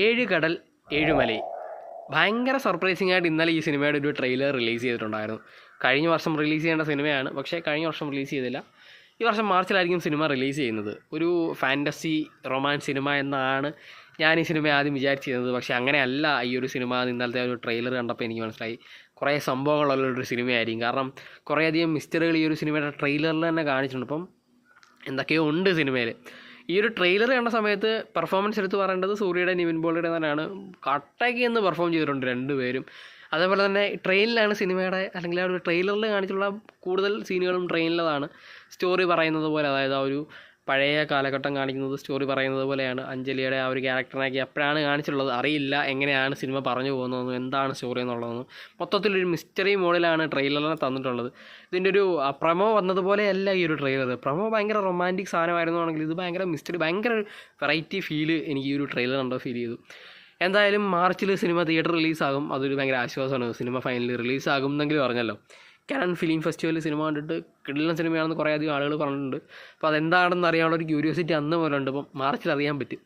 ഏഴ് കടൽ ഏഴുമലൈ. ഭയങ്കര സർപ്രൈസിംഗ് ആയിട്ട് ഇന്നലെ ഈ സിനിമയുടെ ഒരു ട്രെയിലർ റിലീസ് ചെയ്തിട്ടുണ്ടായിരുന്നു. കഴിഞ്ഞ വർഷം റിലീസ് ചെയ്യേണ്ട സിനിമയാണ്, പക്ഷേ കഴിഞ്ഞ വർഷം റിലീസ് ചെയ്തില്ല. ഈ വർഷം മാർച്ചിലായിരിക്കും സിനിമ റിലീസ് ചെയ്യുന്നത്. ഒരു ഫാൻറ്റസി റൊമാൻസ് സിനിമ എന്നാണ് ഞാൻ ഈ സിനിമ ആദ്യം വിചാരിച്ചിരുന്നത്. പക്ഷേ അങ്ങനെയല്ല ഈ ഒരു സിനിമ. ഇന്നലത്തെ ഒരു ട്രെയിലർ കണ്ടപ്പോൾ എനിക്ക് മനസ്സിലായി കുറേ സംഭവങ്ങളുള്ളൊരു സിനിമയായിരിക്കും. കാരണം കുറേയധികം മിസ്റ്ററികൾ ഈ ഒരു സിനിമയുടെ ട്രെയിലറിൽ തന്നെ കാണിച്ചിട്ടുണ്ട്. അപ്പം എന്തൊക്കെയോ ഉണ്ട് സിനിമയിൽ. ഈ ഒരു ട്രെയിലർ കണ്ട സമയത്ത് പെർഫോമൻസ് എടുത്ത് പറയേണ്ടത് സൂര്യയുടെ നിവിൻ പോളിയുടെ തന്നെയാണ്. കട്ടയ്ക്ക് എന്ന് പെർഫോം ചെയ്തിട്ടുണ്ട് രണ്ടുപേരും. അതേപോലെ തന്നെ ട്രെയിനിലാണ് സിനിമയുടെ, അല്ലെങ്കിൽ ആ ഒരു ട്രെയിലറിൽ കാണിച്ചുള്ള കൂടുതൽ സീനുകളും ട്രെയിനിലതാണ്. സ്റ്റോറി പറയുന്നത് പോലെ, അതായത് ആ ഒരു പഴയ കാലഘട്ടം കാണിക്കുന്നത് സ്റ്റോറി പറയുന്നത് പോലെയാണ്. അഞ്ജലിയുടെ ആ ഒരു ക്യാരക്ടറിനാക്കി എപ്പോഴാണ് കാണിച്ചിട്ടുള്ളത് അറിയില്ല. എങ്ങനെയാണ് സിനിമ പറഞ്ഞു പോകുന്നതെന്നും എന്താണ് സ്റ്റോറി എന്നുള്ളതെന്നും മൊത്തത്തിലൊരു മിസ്റ്ററി മോഡിലാണ് ട്രെയിലറിനെ തന്നിട്ടുള്ളത്. ഇതിൻ്റെ ഒരു പ്രമോ വന്നതുപോലെയല്ല ഈ ഒരു ട്രെയിലർ. പ്രമോ ഭയങ്കര റൊമാൻറ്റിക് സാധനമായിരുന്നുവെങ്കിൽ ഇത് ഭയങ്കര മിസ്റ്ററി, ഭയങ്കര വെറൈറ്റി ഫീല് എനിക്ക് ഈ ഒരു ട്രെയിലർ കണ്ടോ ഫീൽ ചെയ്തു. എന്തായാലും മാർച്ചിൽ സിനിമ തിയേറ്റർ റിലീസാകും. അതൊരു ഭയങ്കര ആശ്വാസമാണ്. സിനിമ ഫൈനലി റിലീസാകും എന്നെങ്കിലും പറഞ്ഞല്ലോ. കാൻ ഫിലിം ഫെസ്റ്റിവലിൽ സിനിമ കണ്ടിട്ട് കിടിലൻ സിനിമയാണെന്ന് കുറേ അധികം ആളുകൾ പറഞ്ഞിട്ടുണ്ട്. അപ്പോൾ അതെന്താണെന്ന് അറിയാനുള്ള ഒരു ക്യൂരിയോസിറ്റി അന്ന് പോലെ ഉണ്ട്. അപ്പം മാർച്ചിൽ അറിയാൻ പറ്റും.